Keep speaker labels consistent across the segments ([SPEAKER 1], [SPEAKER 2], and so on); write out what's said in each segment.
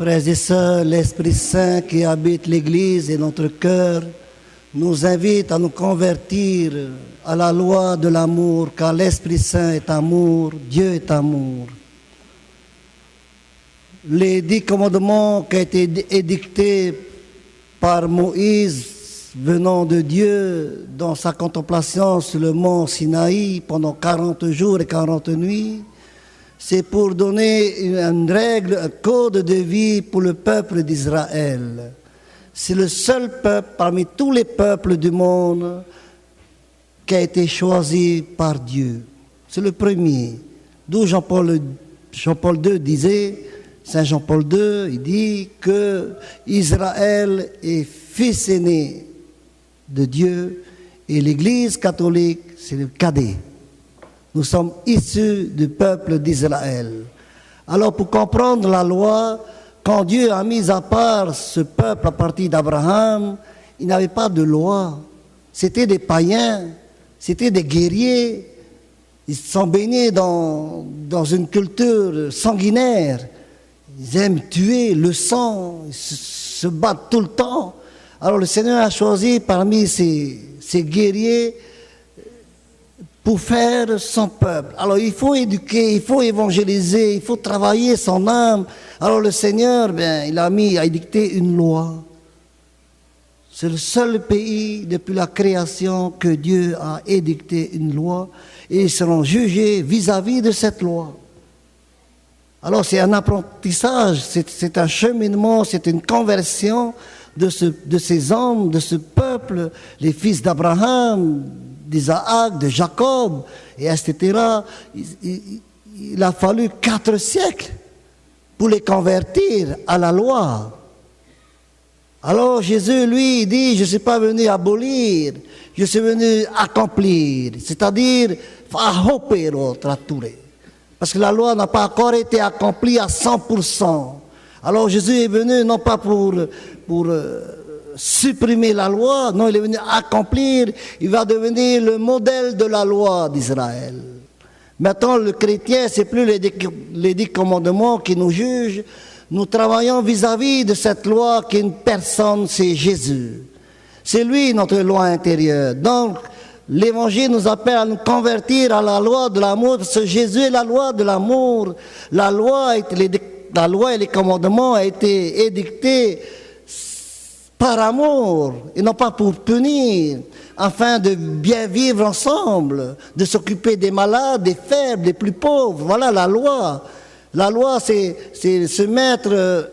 [SPEAKER 1] Frères et sœurs, l'Esprit Saint qui habite l'Église et notre cœur nous invite à nous convertir à la loi de l'amour, car l'Esprit Saint est amour, Dieu est amour. Les 10 commandements qui ont été édictés par Moïse venant de Dieu dans sa contemplation sur le mont Sinaï pendant 40 jours et 40 nuits, c'est pour donner une règle, un code de vie pour le peuple d'Israël. C'est le seul peuple parmi tous les peuples du monde qui a été choisi par Dieu. C'est le premier. D'où Jean-Paul II disait, Saint Jean-Paul II, il dit que Israël est fils aîné de Dieu et l'Église catholique, c'est le cadet. Nous sommes issus du peuple d'Israël. Alors pour comprendre la loi, quand Dieu a mis à part ce peuple à partir d'Abraham, il n'avait pas de loi. C'était des païens, c'était des guerriers. Ils sont baignés dans une culture sanguinaire. Ils aiment tuer le sang, ils se battent tout le temps. Alors le Seigneur a choisi parmi ces guerriers pour faire son peuple. Alors il faut éduquer, il faut évangéliser, il faut travailler son âme. Alors le Seigneur, il a édicté une loi. C'est le seul pays depuis la création que Dieu a édicté une loi et ils seront jugés vis-à-vis de cette loi. Alors c'est un apprentissage, c'est un cheminement, c'est une conversion de ces hommes, de ce peuple, les fils d'Abraham, d'Isaac, de Jacob, et etc. Il a fallu 4 siècles pour les convertir à la loi. Alors Jésus, lui, il dit, je ne suis pas venu abolir, je suis venu accomplir, c'est-à-dire, parce que la loi n'a pas encore été accomplie à 100%. Alors Jésus est venu non pas pour supprimer la loi, non, il est venu accomplir, il va devenir le modèle de la loi d'Israël. Maintenant, le chrétien, c'est plus les 10 commandements qui nous jugent, nous travaillons vis-à-vis de cette loi qui est une personne, c'est Jésus. C'est lui notre loi intérieure. Donc, l'Évangile nous appelle à nous convertir à la loi de l'amour, parce que Jésus est la loi de l'amour. La loi et les commandements ont été édictés par amour et non pas pour punir, afin de bien vivre ensemble, de s'occuper des malades, des faibles, des plus pauvres. Voilà la loi. La loi, c'est se mettre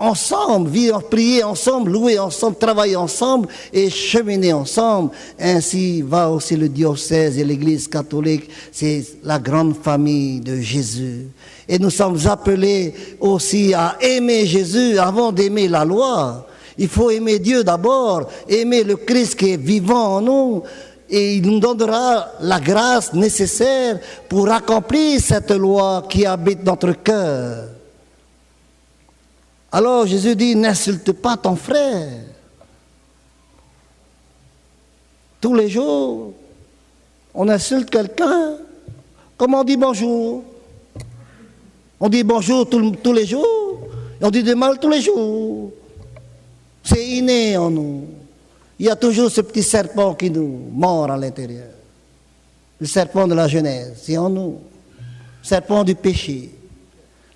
[SPEAKER 1] ensemble, vivre, prier ensemble, louer ensemble, travailler ensemble et cheminer ensemble. Ainsi va aussi le diocèse et l'Église catholique, c'est la grande famille de Jésus. Et nous sommes appelés aussi à aimer Jésus avant d'aimer la loi. Il faut aimer Dieu d'abord, aimer le Christ qui est vivant en nous, et il nous donnera la grâce nécessaire pour accomplir cette loi qui habite notre cœur. Alors Jésus dit, n'insulte pas ton frère. Tous les jours, on insulte quelqu'un, comme on dit bonjour. On dit bonjour tous les jours, et on dit du mal tous les jours. C'est inné en nous. Il y a toujours ce petit serpent qui nous mord à l'intérieur. Le serpent de la Genèse, c'est en nous. Le serpent du péché.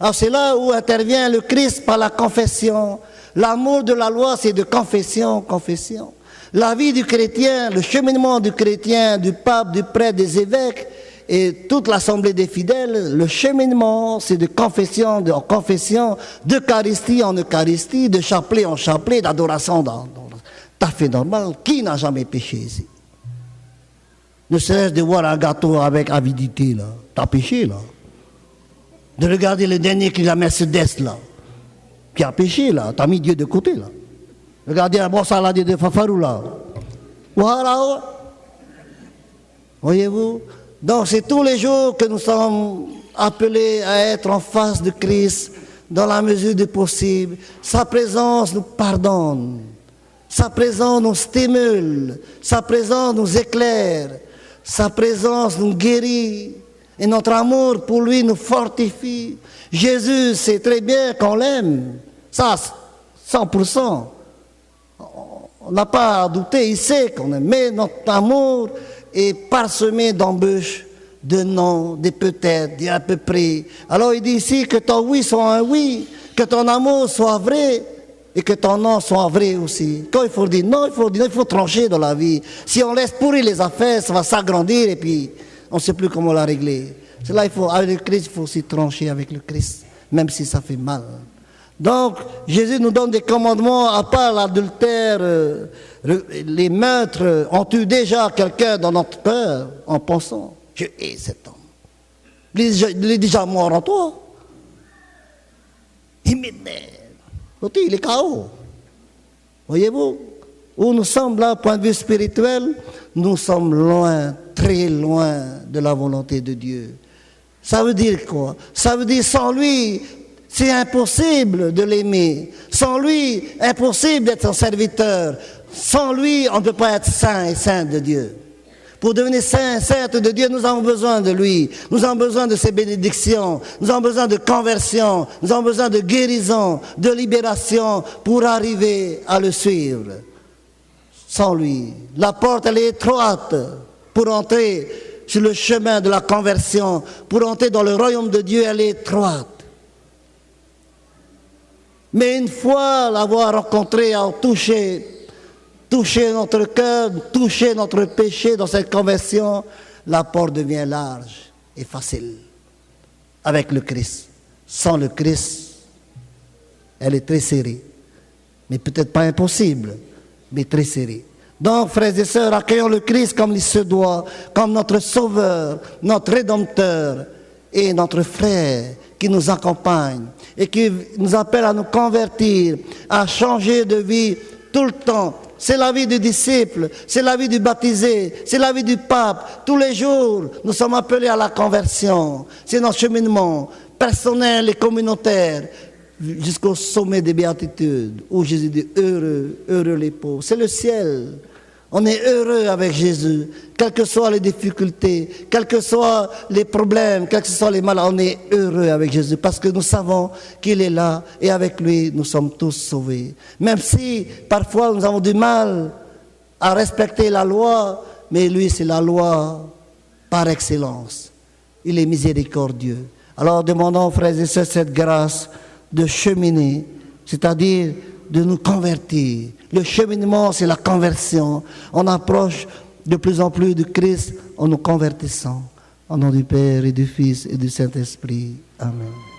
[SPEAKER 1] Alors c'est là où intervient le Christ par la confession. L'amour de la loi, c'est de confession, confession. La vie du chrétien, le cheminement du chrétien, du pape, du prêtre, des évêques et toute l'assemblée des fidèles, le cheminement, c'est de confession en confession, d'Eucharistie en Eucharistie, de chapelet en chapelet, d'adoration dans tout à fait normal. Qui n'a jamais péché ici? Ne serait-ce de voir un gâteau avec avidité, là. T'as péché, là. De regarder le dernier qui a la Mercedes, là. Qui a péché, là. T'as mis Dieu de côté, là. Regardez la brosse à la de Fafarou, là. Voilà. Voyez-vous? Donc c'est tous les jours que nous sommes appelés à être en face de Christ dans la mesure du possible. Sa présence nous pardonne. Sa présence nous stimule. Sa présence nous éclaire. Sa présence nous guérit. Et notre amour pour lui nous fortifie. Jésus sait très bien qu'on l'aime. Ça, 100%. On n'a pas à douter, il sait qu'on aime. Mais notre amour est parsemé d'embûches, de non, des peut-être, des à peu près. Alors il dit ici que ton oui soit un oui, que ton amour soit vrai et que ton non soit vrai aussi. Quand il faut dire non, il faut trancher dans la vie. Si on laisse pourrir les affaires, ça va s'agrandir et puis on ne sait plus comment la régler. C'est là, avec le Christ, il faut aussi trancher avec le Christ, même si ça fait mal. Donc, Jésus nous donne des commandements, à part l'adultère, les meurtres. On tue déjà quelqu'un dans notre peur en pensant, je hais cet homme. Il est déjà mort en toi. Il m'énerve. Il est KO. Voyez-vous, où nous sommes là, point de vue spirituel, nous sommes loin, très loin de la volonté de Dieu. Ça veut dire quoi? Ça veut dire sans lui, c'est impossible de l'aimer. Sans lui, impossible d'être son serviteur. Sans lui, on ne peut pas être saint et sainte de Dieu. Pour devenir saint et sainte de Dieu, nous avons besoin de lui. Nous avons besoin de ses bénédictions. Nous avons besoin de conversion. Nous avons besoin de guérison, de libération pour arriver à le suivre. Sans lui, la porte, elle est étroite pour entrer sur le chemin de la conversion. Pour entrer dans le royaume de Dieu, elle est étroite. Mais une fois l'avoir rencontré, à toucher notre cœur, toucher notre péché dans cette conversion, la porte devient large et facile. Avec le Christ. Sans le Christ, elle est très serrée. Mais peut-être pas impossible, mais très serrée. Donc, frères et sœurs, accueillons le Christ comme il se doit, comme notre Sauveur, notre Rédempteur et notre frère qui nous accompagne et qui nous appelle à nous convertir, à changer de vie tout le temps. C'est la vie du disciple, c'est la vie du baptisé, c'est la vie du pape. Tous les jours, nous sommes appelés à la conversion. C'est notre cheminement personnel et communautaire jusqu'au sommet des béatitudes où Jésus dit heureux, heureux les pauvres. C'est le ciel. On est heureux avec Jésus, quelles que soient les difficultés, quels que soient les problèmes, quels que soient les malheurs, on est heureux avec Jésus parce que nous savons qu'il est là et avec lui, nous sommes tous sauvés. Même si parfois nous avons du mal à respecter la loi, mais lui c'est la loi par excellence. Il est miséricordieux. Alors demandons, frères et sœurs, cette grâce de cheminer, c'est-à-dire de nous convertir. Le cheminement, c'est la conversion. On approche de plus en plus du Christ en nous convertissant. Au nom du Père et du Fils et du Saint-Esprit. Amen.